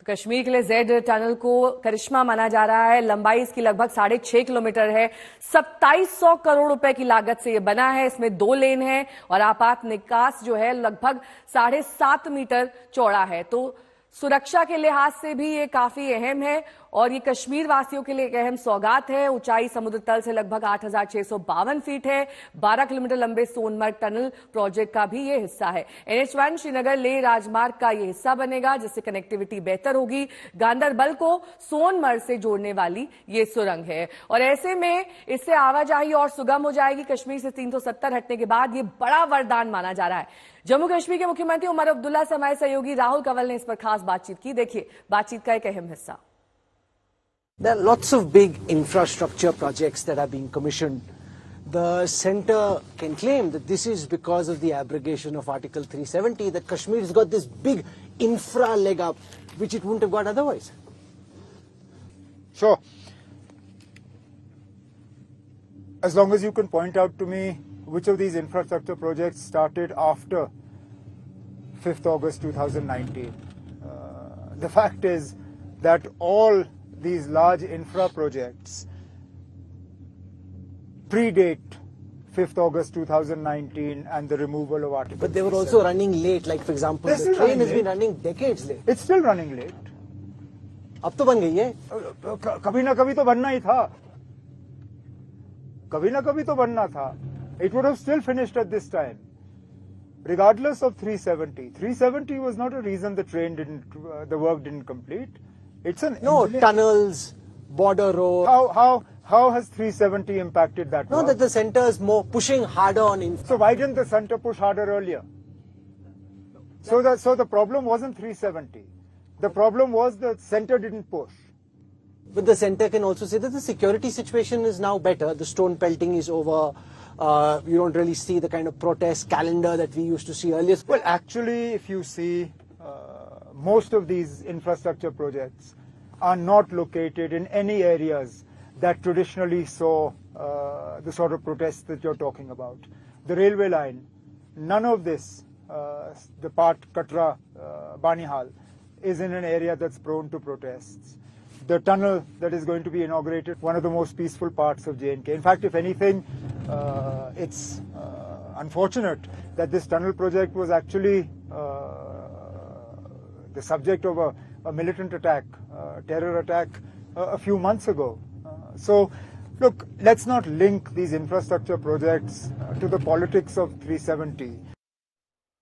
तो कश्मीर के लिए जेड टनल को करिश्मा माना जा रहा है। लंबाई इसकी लगभग 6.5 किलोमीटर है। 2700 करोड़ रुपए की लागत से यह बना है। इसमें 2 लेन है और आपात निकास जो है लगभग 7.5 मीटर चौड़ा है। तो सुरक्षा के लिहाज से भी ये काफी अहम है और ये कश्मीर वासियों के लिए एक अहम सौगात है। ऊंचाई समुद्र तल से लगभग 8,652 फीट है। 12 किलोमीटर लंबे सोनमर्ग टनल प्रोजेक्ट का भी ये हिस्सा है। NH1 श्रीनगर लेह राजमार्ग का ये हिस्सा बनेगा, जिससे कनेक्टिविटी बेहतर होगी। गांदरबल को सोनमर्ग से जोड़ने वाली ये सुरंग है और ऐसे में इससे आवाजाही और सुगम हो जाएगी। कश्मीर से 370 हटने के बाद ये बड़ा वरदान माना जा रहा है। जम्मू कश्मीर के मुख्यमंत्री उमर अब्दुल्ला से हमारे सहयोगी राहुल कंवल ने इस पर खास बातचीत की। देखिए बातचीत का एक अहम हिस्सा। There are lots of big infrastructure projects that are being commissioned. The centre can claim that this is because of the abrogation of Article 370, that Kashmir has got this big infra leg up, which it wouldn't have got otherwise. Sure. As long as you can point out to me which of these infrastructure projects started after 5th August 2019. The fact is that all these large infra projects predate 5th August 2019 and the removal of Article 370. But they were also running late, like for example, the train has been running decades late. It's still running late. अब तो बन गई है। कभी ना कभी तो बनना ही था। कभी ना कभी तो बनना था। It would have still finished at this time, regardless of 370. 370 was not a reason the train didn't, the work didn't complete. It's an tunnels, border road. How has 370 impacted that? No, work? that the centre is more pushing harder on. So why didn't the centre push harder earlier? So the problem wasn't 370. The problem was the centre didn't push. But the centre can also say that the security situation is now better. The stone pelting is over. You don't really see the kind of protest calendar that we used to see earlier. Well, actually, if you see, most of these infrastructure projects are not located in any areas that traditionally saw the sort of protests that you're talking about. The railway line, none of this, the part Katra, Banihal, is in an area that's prone to protests. The tunnel that is going to be inaugurated, one of the most peaceful parts of J&K. In fact, if anything, it's unfortunate that this tunnel project was actually the subject of a militant attack, terror attack, a few months ago. So, look, let's not link these infrastructure projects to the politics of 370.